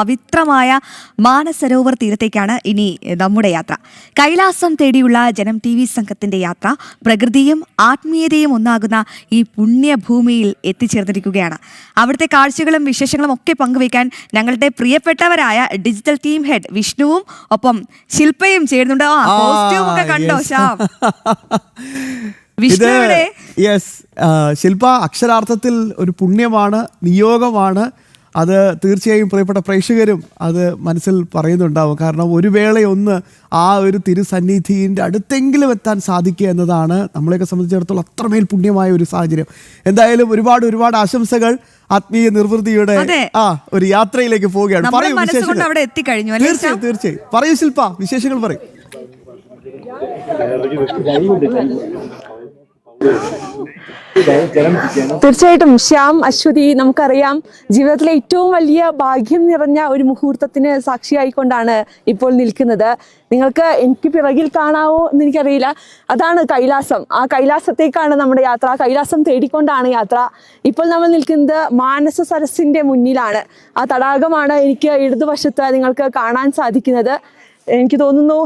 പവിത്രമായ മാനസരോവർ തീരത്തേക്കാണ് ഇനി നമ്മുടെ യാത്ര. കൈലാസം തേടിയുള്ള ജനം TV സംഘത്തിന്റെ യാത്ര പ്രകൃതിയും ആത്മീയതയും ഒന്നാകുന്ന ഈ പുണ്യഭൂമിയിൽ എത്തിച്ചേർന്നിരിക്കുകയാണ്. അവിടുത്തെ കാഴ്ചകളും വിശേഷങ്ങളും ഒക്കെ പങ്കുവയ്ക്കാൻ ഞങ്ങളുടെ പ്രിയപ്പെട്ടവരായ ഡിജിറ്റൽ ടീം ഹെഡ് വിഷ്ണുവും ഒപ്പം ശില്പയും ചേരുന്നുണ്ട്. കോസ്റ്റ്യൂം ഒക്കെ കണ്ടോ ശ്യാം? വിഷ്ണുവിടെ ശില്പ അക്ഷരാർത്ഥത്തിൽ ഒരു പുണ്യമാണ്, നിയോഗമാണ്. അത് തീർച്ചയായും പ്രിയപ്പെട്ട പ്രേക്ഷകരും അത് മനസ്സിൽ പറയുന്നുണ്ടാവും. കാരണം ഒരു വേളയൊന്ന് ആ ഒരു തിരുസന്നിധിൻ്റെ അടുത്തെങ്കിലും എത്താൻ സാധിക്കുക എന്നതാണ് നമ്മളെയൊക്കെ സംബന്ധിച്ചിടത്തോളം അത്രമേൽ പുണ്യമായ ഒരു സാഹചര്യം. എന്തായാലും ഒരുപാട് ആശംസകൾ. ആത്മീയ നിർവൃതിയുടെ ഒരു യാത്രയിലേക്ക് പോവുകയാണ്. പറയൂ വിശേഷങ്ങൾ. തീർച്ചയായും പറയൂ ശില്പ, വിശേഷങ്ങൾ പറയും. തീർച്ചയായിട്ടും ശ്യാം, അശ്വതി, നമുക്കറിയാം ജീവിതത്തിലെ ഏറ്റവും വലിയ ഭാഗ്യം നിറഞ്ഞ ഒരു മുഹൂർത്തത്തിന് സാക്ഷിയായിക്കൊണ്ടാണ് ഇപ്പോൾ നിൽക്കുന്നത്. നിങ്ങൾക്ക് എനിക്ക് പിറകിൽ കാണാവോ എന്ന് എനിക്കറിയില്ല. അതാണ് കൈലാസം. ആ കൈലാസത്തേക്കാണ് നമ്മുടെ യാത്ര. കൈലാസം തേടിക്കൊണ്ടാണ് യാത്ര. ഇപ്പോൾ നമ്മൾ നിൽക്കുന്നത് മാനസ സരസിന്റെ മുന്നിലാണ്. ആ തടാകമാണ് എനിക്ക് ഇടതുവശത്ത് നിങ്ങൾക്ക് കാണാൻ സാധിക്കുന്നത്. എനിക്ക് തോന്നുന്നു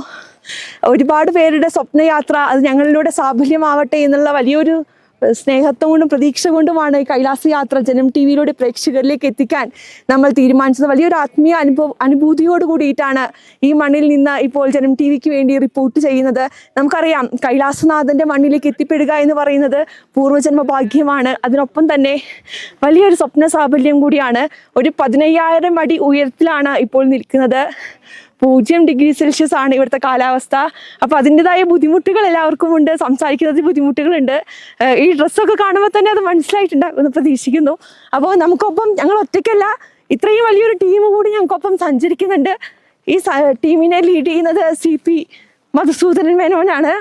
ഒരുപാട് പേരുടെ സ്വപ്നയാത്ര അത് ഞങ്ങളിലൂടെ സാഫല്യമാവട്ടെ എന്നുള്ള വലിയൊരു സ്നേഹത്തോടും പ്രതീക്ഷ കൊണ്ടുമാണ് കൈലാസ യാത്ര ജനം TV-യിലൂടെ പ്രേക്ഷകരിലേക്ക് എത്തിക്കാൻ നമ്മൾ തീരുമാനിച്ചത്. വലിയൊരു ആത്മീയ അനുഭൂതിയോട് കൂടിയിട്ടാണ് ഈ മണ്ണിൽ നിന്ന് ഇപ്പോൾ ജനം TV-ക്ക് വേണ്ടി റിപ്പോർട്ട് ചെയ്യുന്നത്. നമുക്കറിയാം കൈലാസനാഥന്റെ മണ്ണിലേക്ക് എത്തിപ്പെടുക എന്ന് പറയുന്നത് പൂർവ്വജന്മ ഭാഗ്യമാണ്. അതിനൊപ്പം തന്നെ വലിയൊരു സ്വപ്ന സാഫല്യം കൂടിയാണ്. ഒരു 15,000 അടി ഉയരത്തിലാണ് ഇപ്പോൾ നിൽക്കുന്നത്. 0 ഡിഗ്രി സെൽഷ്യസ് ആണ് ഇവിടുത്തെ കാലാവസ്ഥ. അപ്പോൾ അതിൻ്റെതായ ബുദ്ധിമുട്ടുകൾ എല്ലാവർക്കും ഉണ്ട്. സംസാരിക്കുന്നതിൽ ബുദ്ധിമുട്ടുകളുണ്ട്. ഈ ഡ്രസ്സൊക്കെ കാണുമ്പോൾ തന്നെ അത് മനസ്സിലായിട്ടുണ്ടാകുമെന്ന് പ്രതീക്ഷിക്കുന്നു. അപ്പോൾ നമുക്കൊപ്പം ഞങ്ങൾ ഒറ്റയ്ക്കല്ല, ഇത്രയും വലിയൊരു ടീം കൂടി ഞങ്ങൾക്കൊപ്പം സഞ്ചരിക്കുന്നുണ്ട്. ഈ ടീമിനെ ലീഡ് ചെയ്യുന്നത് CP മധുസൂദനൻ മേനോനാണ്.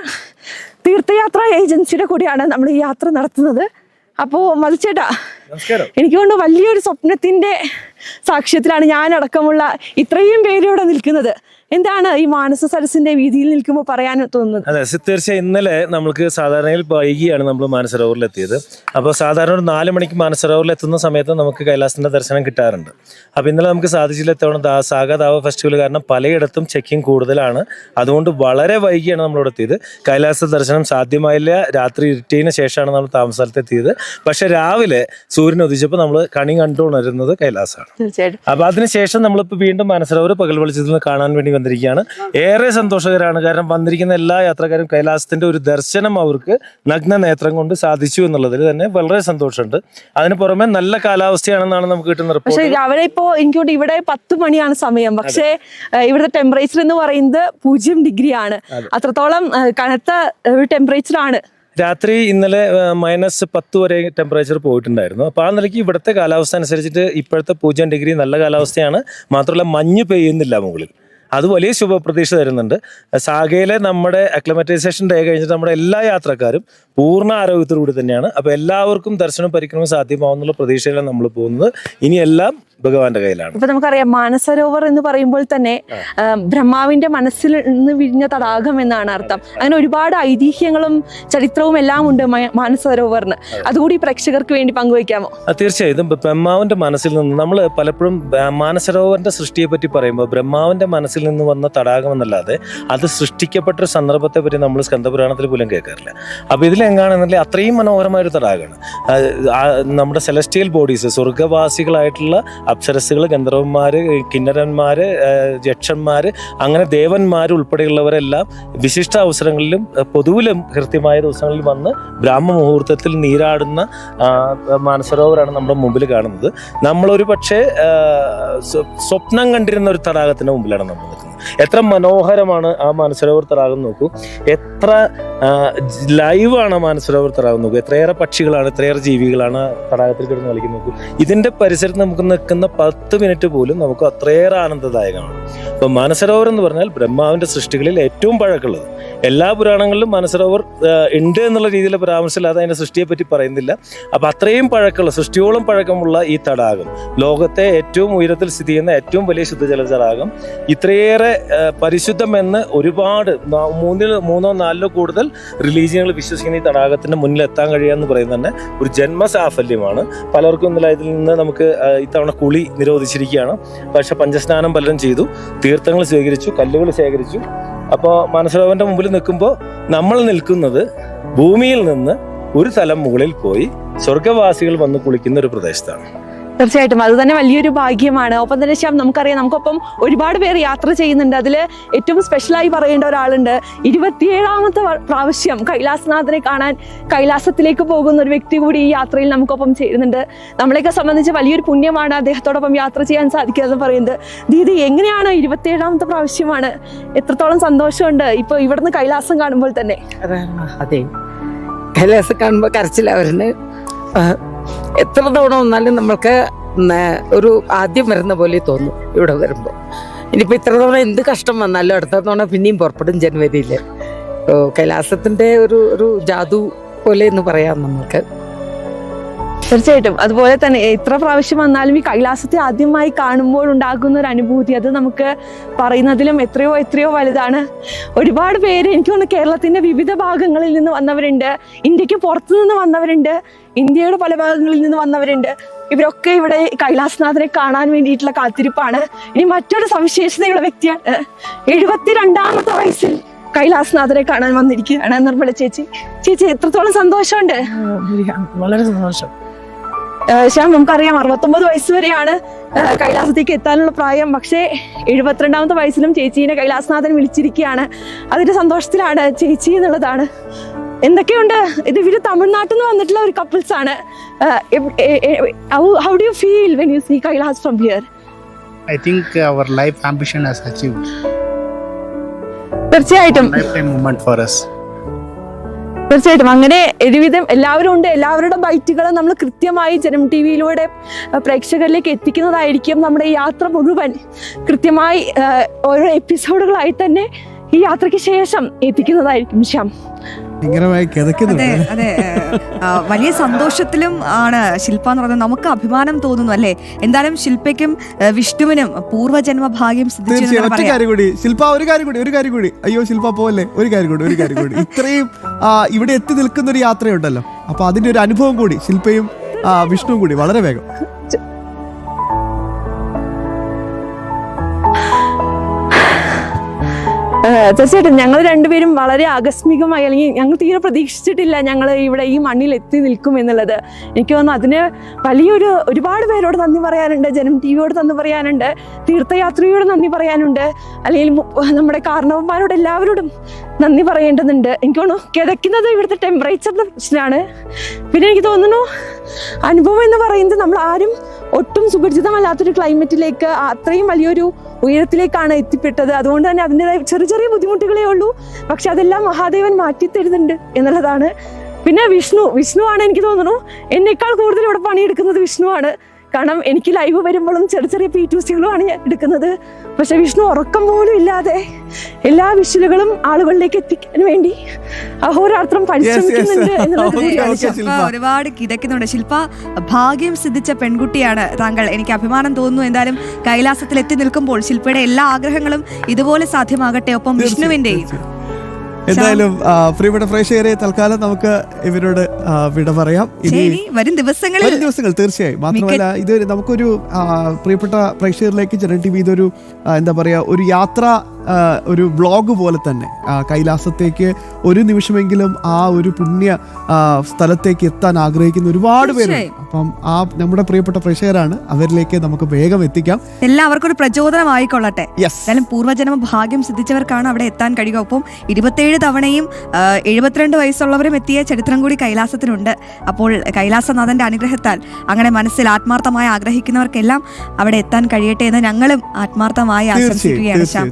തീർത്ഥയാത്ര ഏജൻസിയുടെ കൂടിയാണ് നമ്മൾ ഈ യാത്ര നടത്തുന്നത്. അപ്പോൾ മധുചേട്ടാ, എനിക്ക് കൊണ്ട് വലിയൊരു സ്വപ്നത്തിന്റെ സാക്ഷ്യത്തിലാണ് ഞാനടക്കമുള്ള ഇത്രയും പേര് ഇവിടെ നിൽക്കുന്നത്. എന്താണ് ഈ മാനസ സരസിന്റെ വീതിയിൽ നിൽക്കുമ്പോൾ പറയാൻ തോന്നുന്നത്? അതെ, തീർച്ചയായും ഇന്നലെ നമ്മൾക്ക് സാധാരണയിൽ വൈകിയാണ് നമ്മൾ മാനസരോവറിൽ എത്തിയത്. അപ്പോൾ സാധാരണ ഒരു 4 മണിക്ക് മാനസരോവറിൽ എത്തുന്ന സമയത്ത് നമുക്ക് കൈലാസത്തിന്റെ ദർശനം കിട്ടാറുണ്ട്. അപ്പോൾ ഇന്നലെ നമുക്ക് സാധിച്ചില്ല. എത്തവണ സാഗതാവ ഫെസ്റ്റിവൽ കാരണം പലയിടത്തും ചെക്കിംഗ് കൂടുതലാണ്. അതുകൊണ്ട് വളരെ വൈകിയാണ് നമ്മളിവിടെ എത്തിയത്. കൈലാസ ദർശനം സാധ്യമായില്ല. രാത്രി ഇരുട്ടിയതിന് ശേഷമാണ് നമ്മൾ താമസ സ്ഥലത്ത് എത്തിയത്. പക്ഷെ രാവിലെ സൂര്യൻ ഉദിച്ചപ്പോൾ നമ്മൾ കണി കണ്ടുകൊണ്ടിരുന്നത് കൈലാസമാണ്. അപ്പോൾ അതിനുശേഷം നമ്മളിപ്പോൾ വീണ്ടും മാനസരോവർ പകൽ വെളിച്ചത്തിൽ നിന്ന് കാണാൻ വേണ്ടി വന്നിരിക്കുകയാണ്. ഏറെ സന്തോഷകരമാണ്. കാരണം വന്നിരിക്കുന്ന എല്ലാ യാത്രക്കാരും കൈലാസത്തിന്റെ ഒരു ദർശനം അവർക്ക് നഗ്ന നേത്രം കൊണ്ട് സാധിച്ചു എന്നുള്ളതിൽ തന്നെ വളരെ സന്തോഷമുണ്ട്. അതിന് പുറമെ നല്ല കാലാവസ്ഥയാണെന്നാണ് നമുക്ക് കിട്ടുന്ന റിപ്പോർട്ട്. പക്ഷേ രാവിലെ ഇപ്പോൾ എനിക്കോട്ട് ഇവിടെ 10 മണിയാണ് സമയം. പക്ഷേ ഇവിടുത്തെ ടെമ്പറേച്ചർ എന്ന് പറയുന്നത് 0 ഡിഗ്രി ആണ്. അത്രത്തോളം കനത്ത ഒരു ടെമ്പറേച്ചർ ആണ്. രാത്രി ഇന്നലെ -10 വരെ ടെമ്പറേച്ചർ പോയിട്ടുണ്ടായിരുന്നു. അപ്പോൾ ആ നിലയ്ക്ക് ഇവിടുത്തെ കാലാവസ്ഥ അനുസരിച്ചിട്ട് ഇപ്പോഴത്തെ 0 ഡിഗ്രി നല്ല കാലാവസ്ഥയാണ്. മാത്രമല്ല മഞ്ഞ് പെയ്യുന്നില്ല മുകളിൽ. അത് വലിയ ശുഭപ്രതീക്ഷ തരുന്നുണ്ട്. സാഗയിലെ നമ്മുടെ അക്ലമറ്റൈസേഷൻ ഡേ കഴിഞ്ഞിട്ട് നമ്മുടെ എല്ലാ യാത്രക്കാരും പൂർണ്ണ ആരോഗ്യത്തോടുകൂടി തന്നെയാണ്. അപ്പോൾ എല്ലാവർക്കും ദർശനം പരിക്രമം സാധ്യമാവുന്നുള്ള പ്രതീക്ഷയിലാണ് നമ്മൾ പോകുന്നത്. ഇനിയെല്ലാം ഭഗവാന്റെ കയ്യിലാണ്. ഇപ്പൊ നമുക്കറിയാം മാനസരോവർ എന്ന് പറയുമ്പോൾ തന്നെ ബ്രഹ്മാവിന്റെ മനസ്സിൽ നിന്ന് വിരിഞ്ഞ തടാകം എന്നാണ് അർത്ഥം. അങ്ങനെ ഒരുപാട് ഐതിഹ്യങ്ങളും ചരിത്രവും എല്ലാം ഉണ്ട് മാനസരോവറിന്. അതുകൂടി പ്രേക്ഷകർക്ക് വേണ്ടി പങ്കുവയ്ക്കാമോ? തീർച്ചയായും. ബ്രഹ്മാവിന്റെ മനസ്സിൽ നിന്ന് നമ്മൾ പലപ്പോഴും മാനസരോവറിന്റെ സൃഷ്ടിയെ പറ്റി പറയുമ്പോൾ ബ്രഹ്മാവിന്റെ മനസ്സിൽ നിന്ന് വന്ന തടാകം എന്നല്ലാതെ അത് സൃഷ്ടിക്കപ്പെട്ട ഒരു സന്ദർഭത്തെ പറ്റി നമ്മൾ സ്കന്ദപുരാണത്തിൽ പോലും കേൾക്കാറില്ല. അപ്പോൾ ഇതിലെങ്ങാണെന്നല്ലേ അത്രയും മനോഹരമായൊരു തടാകമാണ്. നമ്മുടെ സെലസ്റ്റിയൽ ബോഡീസ്, സ്വർഗവാസികളായിട്ടുള്ള അപ്സരസുകൾ, ഗന്ധർവന്മാര്, കിന്നരന്മാര്, യക്ഷന്മാര്, അങ്ങനെ ദേവന്മാർ ഉൾപ്പെടെയുള്ളവരെല്ലാം വിശിഷ്ട അവസരങ്ങളിലും പൊതുവിലും കൃത്യമായ ദിവസങ്ങളിൽ വന്ന് ബ്രാഹ്മ മുഹൂർത്തത്തിൽ നീരാടുന്ന മാനസരോവറാണ് നമ്മുടെ മുമ്പിൽ കാണുന്നത്. നമ്മളൊരു പക്ഷേ സ്വപ്നം കണ്ടിരുന്ന ഒരു തടാകത്തിന് മുമ്പിലാണ് നമ്മൾ നിൽക്കുന്നത്. എത്ര മനോഹരമാണ് ആ മാനസരോവർ തടാകം നോക്കൂ. എത്ര ലൈവാണ് മാനസരോവർ തടാകം നോക്കൂ. എത്രയേറെ പക്ഷികളാണ്, എത്രയേറെ ജീവികളാണ് തടാകത്തിൽ കിടന്ന് കളിക്കുന്നത് നോക്കൂ. ഇതിന്റെ പരിസരത്ത് നമുക്ക് നിൽക്കുന്ന 10 മിനിറ്റ് പോലും നമുക്ക് അത്രയേറെ ആനന്ദദായകമാണ്. അപ്പൊ മാനസരോവർ എന്ന് പറഞ്ഞാൽ ബ്രഹ്മാവിന്റെ സൃഷ്ടികളിൽ ഏറ്റവും പഴക്കമുള്ളത്. എല്ലാ പുരാണങ്ങളിലും മാനസരോവർ ഉണ്ട് എന്നുള്ള രീതിയിൽ പരാമർശമില്ലാതെ അതിന്റെ സൃഷ്ടിയെ പറ്റി പറയുന്നില്ല. അപ്പൊ അത്രയും പഴക്കമുള്ള, സൃഷ്ടിയോളം പഴക്കമുള്ള ഈ തടാകം, ലോകത്തെ ഏറ്റവും ഉയരത്തിൽ സ്ഥിതി ചെയ്യുന്ന ഏറ്റവും വലിയ ശുദ്ധജല തടാകം, ഇത്രയേറെ പരിശുദ്ധമെന്ന് ഒരുപാട് 3-4 കൂടുതൽ കൂടുതൽ റിലീജിയനുകൾ വിശ്വസിക്കുന്ന ഈ തടാകത്തിന്റെ മുന്നിൽ എത്താൻ കഴിയാന്ന് പറയുന്നത് തന്നെ ഒരു ജന്മസാഫല്യമാണ്. പലർക്കും ഇന്നലെ ഇതിൽ നിന്ന് നമുക്ക് ഇത്തവണ കുളി നിരോധിച്ചിരിക്കുകയാണ്. പക്ഷെ പഞ്ചസ്നാനം പലരും ചെയ്തു, തീർത്ഥങ്ങൾ സ്വീകരിച്ചു, കല്ലുകൾ ശേഖരിച്ചു. അപ്പോൾ മാനസരോവറിന്റെ മുമ്പിൽ നിൽക്കുമ്പോൾ നമ്മൾ നിൽക്കുന്നത് ഭൂമിയിൽ നിന്ന് ഒരു തലം മുകളിൽ പോയി സ്വർഗവാസികൾ വന്ന് കുളിക്കുന്ന ഒരു പ്രദേശത്താണ്. തീർച്ചയായിട്ടും അത് തന്നെ വലിയൊരു ഭാഗ്യമാണ്. ഒപ്പം തന്നെ ശ്യാം, നമുക്കറിയാം നമുക്കൊപ്പം ഒരുപാട് പേര് യാത്ര ചെയ്യുന്നുണ്ട്. അതിൽ ഏറ്റവും സ്പെഷ്യലായി പറയേണ്ട ഒരാളുണ്ട്. 27ാമത്തെ പ്രാവശ്യം കൈലാസനാഥനെ കാണാൻ കൈലാസത്തിലേക്ക് പോകുന്ന ഒരു വ്യക്തി കൂടി ഈ യാത്രയിൽ നമുക്കൊപ്പം ചേരുന്നുണ്ട്. നമ്മളെയൊക്കെ സംബന്ധിച്ച് വലിയൊരു പുണ്യമാണ് അദ്ദേഹത്തോടൊപ്പം യാത്ര ചെയ്യാൻ സാധിക്കുക എന്ന് പറയുന്നത്. ദീദി, എങ്ങനെയാണ് 27ാമത്തെ പ്രാവശ്യമാണ്, എത്രത്തോളം സന്തോഷമുണ്ട് ഇപ്പോൾ ഇവിടുന്ന് കൈലാസം കാണുമ്പോൾ തന്നെ? അതെ, കൈലാസം കാണുമ്പോൾ കരച്ചിലവരുന്ന് എത്ര തവണ വന്നാലും നമ്മൾക്ക് ഒരു ആദ്യം വരുന്ന പോലെ തോന്നും ഇവിടെ വരുമ്പോൾ. ഇനിയിപ്പോൾ ഇത്ര തവണ എന്ത് കഷ്ടം വന്നാലും അടുത്ത തവണ പിന്നെയും പുറപ്പെടും ജനുവരിയിൽ. കൈലാസത്തിൻ്റെ ഒരു ജാദു പോലെ എന്ന് പറയാം നമുക്ക്. തീർച്ചയായിട്ടും അതുപോലെ തന്നെ എത്ര പ്രാവശ്യം വന്നാലും ഈ കൈലാസത്തെ ആദ്യമായി കാണുമ്പോൾ ഉണ്ടാകുന്ന ഒരു അനുഭൂതി, അത് നമുക്ക് പറയുന്നതിലും എത്രയോ വലുതാണ്. ഒരുപാട് പേര്, എനിക്ക് തോന്നുന്നു കേരളത്തിന്റെ വിവിധ ഭാഗങ്ങളിൽ നിന്ന് വന്നവരുണ്ട്, ഇന്ത്യക്ക് പുറത്തു നിന്ന് വന്നവരുണ്ട്, ഇന്ത്യയുടെ പല ഭാഗങ്ങളിൽ നിന്ന് വന്നവരുണ്ട്. ഇവരൊക്കെ ഇവിടെ കൈലാസനാഥനെ കാണാൻ വേണ്ടിയിട്ടുള്ള കാത്തിരിപ്പാണ്. ഇനി മറ്റൊരു സവിശേഷതയുള്ള വ്യക്തിയാണ്, 72ാമത്തെ വയസ്സിൽ കൈലാസനാഥനെ കാണാൻ വന്നിരിക്കുകയാണ് നിർമ്മല ചേച്ചി. ചേച്ചി, എത്രത്തോളം സന്തോഷമുണ്ട്? വളരെ സന്തോഷം. ശ്യാം, നമുക്കറിയാം 69 വയസ്സ് വരെയാണ് കൈലാസത്തേക്ക് എത്താനുള്ള പ്രായം. പക്ഷേ 72ാമത്തെ വയസ്സിലും ചേച്ചീനെ കൈലാസനാഥൻ വിളിച്ചിരിക്കുകയാണ്. അതിന്റെ സന്തോഷത്തിലാണ് ചേച്ചി എന്നുള്ളതാണ്. എന്തൊക്കെയുണ്ട് ഇത്? ഇവര് തമിഴ്നാട്ടിൽ നിന്ന് വന്നിട്ടുള്ള ഒരു കപ്പിൾസ് ആണ്. How do you feel when you see Kailas from here? I think our life ambition has achieved. തീർച്ചയായിട്ടും Lifetime moment for us. തീർച്ചയായിട്ടും അങ്ങനെ ഒരുവിധം എല്ലാവരും ഉണ്ട്. എല്ലാവരുടെ ബൈറ്റുകൾ നമ്മൾ കൃത്യമായി ജനം ടിവിയിലൂടെ പ്രേക്ഷകരിലേക്ക് എത്തിക്കുന്നതായിരിക്കും. നമ്മുടെ ഈ യാത്ര മുഴുവൻ കൃത്യമായി ഓരോ എപ്പിസോഡുകളായി തന്നെ ഈ യാത്രയ്ക്ക് ശേഷം എത്തിക്കുന്നതായിരിക്കും. ശ്യാം, ഭയങ്കരമായി കിതയ്ക്കുന്നുണ്ട്. അതെ, വലിയ സന്തോഷത്തിലും ആണ് ശില്പ എന്ന് പറയുന്നത്. നമുക്ക് അഭിമാനം തോന്നുന്നു അല്ലേ? എന്തായാലും ശില്പയ്ക്കും വിഷ്ണുവിനും പൂർവ്വജന്മ ഭാഗ്യം തീർച്ചയായും. ഒറ്റ കാര്യം കൂടി ശില്പ, ഒരു കാര്യം കൂടി. അയ്യോ ശില്പ പോവല്ലേ, ഒരു കാര്യം കൂടി. ഇത്രയും ഇവിടെ എത്തി നിൽക്കുന്ന ഒരു യാത്രയുണ്ടല്ലോ, അപ്പൊ അതിന്റെ ഒരു അനുഭവം കൂടി ശില്പയും വിഷ്ണുവും കൂടി വളരെ വേഗം. തീർച്ചയായിട്ടും ഞങ്ങൾ രണ്ടുപേരും വളരെ ആകസ്മികമായി, അല്ലെങ്കിൽ ഞങ്ങൾ തീരെ പ്രതീക്ഷിച്ചിട്ടില്ല ഞങ്ങൾ ഇവിടെ ഈ മണ്ണിൽ എത്തി നിൽക്കും എന്നുള്ളത്. എനിക്ക് തോന്നുന്നു അതിന് ഒരുപാട് പേരോട് നന്ദി പറയാനുണ്ട്. ജനം ടിവിയോട് നന്ദി പറയാനുണ്ട്, തീർത്ഥയാത്രയോട് നന്ദി പറയാനുണ്ട്, അല്ലെങ്കിൽ നമ്മുടെ കാരണവന്മാരോട് എല്ലാവരോടും നന്ദി പറയേണ്ടതുണ്ട്. എനിക്ക് തോന്നുന്നു കിതയ്ക്കുന്നത് ഇവിടുത്തെ ടെമ്പറേച്ചറിന്റെ പ്രശ്നമാണ്. പിന്നെ എനിക്ക് തോന്നുന്നു അനുഭവം എന്ന് പറയുന്നത് നമ്മൾ ആരും ഒട്ടും സുപരിചിതമല്ലാത്തൊരു ക്ലൈമറ്റിലേക്ക്, അത്രയും വലിയൊരു ഉയരത്തിലേക്കാണ് എത്തിപ്പെട്ടത്. അതുകൊണ്ട് തന്നെ അതിൻ്റെതായ ചെറിയ ബുദ്ധിമുട്ടുകളേ ഉള്ളൂ. പക്ഷെ അതെല്ലാം മഹാദേവൻ മാറ്റിത്തരുന്നുണ്ട് എന്നുള്ളതാണ്. പിന്നെ വിഷ്ണു ആണ് എനിക്ക് തോന്നുന്നു എന്നേക്കാൾ കൂടുതൽ ഇവിടെ പണിയെടുക്കുന്നത് വിഷ്ണുവാണ്. കാരണം എനിക്ക് ലൈവ് വരുമ്പോഴും ചെറിയ P2Cകളുമാണ് ഞാൻ എടുക്കുന്നത്. പക്ഷെ വിഷ്ണു ഉറക്കം പോലും ഇല്ലാതെ എല്ലാ വിഷ്വലുകളും ആളുകളിലേക്ക് എത്തിക്കാൻ വേണ്ടി അഹോരാത്രം പരിശ്രമിക്കുന്നുണ്ട് എന്നുള്ളത്. ഒരുപാട് കിതയ്ക്കുന്നുണ്ട്. ശില്പ, ഭാഗ്യം സിദ്ധിച്ച പെൺകുട്ടിയാണ് താങ്കൾ. എനിക്ക് അഭിമാനം തോന്നുന്നു. എന്തായാലും കൈലാസത്തിൽ എത്തി നിൽക്കുമ്പോൾ ശില്പയുടെ എല്ലാ ആഗ്രഹങ്ങളും ഇതുപോലെ സാധ്യമാകട്ടെ. ഒപ്പം വിഷ്ണുവിന്റെയും. എന്തായാലും പ്രിയപ്പെട്ട പ്രേക്ഷകരെ, തൽക്കാലം നമുക്ക് ഇവരോട് വിട പറയാം. വരും ദിവസങ്ങൾ തീർച്ചയായും. മാത്രമല്ല ഇത് നമുക്കൊരു പ്രിയപ്പെട്ട പ്രേക്ഷകരിലേക്ക് ജനം ടിവി ഇതൊരു എന്താ പറയാ, ഒരു യാത്ര, ഒരു ബ്ലോഗ് പോലെ തന്നെ കൈലാസത്തേക്ക് ഒരു നിമിഷമെങ്കിലും ആ ഒരു പുണ്യ സ്ഥലത്തേക്ക് എത്താൻ ആഗ്രഹിക്കുന്ന ഒരുപാട് പേരുണ്ട്. അപ്പം നമ്മുടെ പ്രിയപ്പെട്ട പ്രേക്ഷകരാണ്, അവരിലേക്ക് നമുക്ക് വേഗം എത്തിക്കാം. എല്ലാവർക്കും ഒരു പ്രചോദനമായിക്കൊള്ളട്ടെ. എന്തായാലും പൂർവ്വജന്മ ഭാഗ്യം സിദ്ധിച്ചവർക്കാണ് അവിടെ എത്താൻ കഴിയുക. ഒപ്പം 27 തവണയും 72 വയസ്സുള്ളവരും എത്തിയ ചരിത്രം കൂടി കൈലാസത്തിനുണ്ട്. അപ്പോൾ കൈലാസനാഥന്റെ അനുഗ്രഹത്താൽ അങ്ങനെ മനസ്സിൽ ആത്മാർത്ഥമായി ആഗ്രഹിക്കുന്നവർക്കെല്ലാം അവിടെ എത്താൻ കഴിയട്ടെ എന്ന് ഞങ്ങളും ആത്മാർത്ഥമായി ആശംസിക്കുകയാണ്.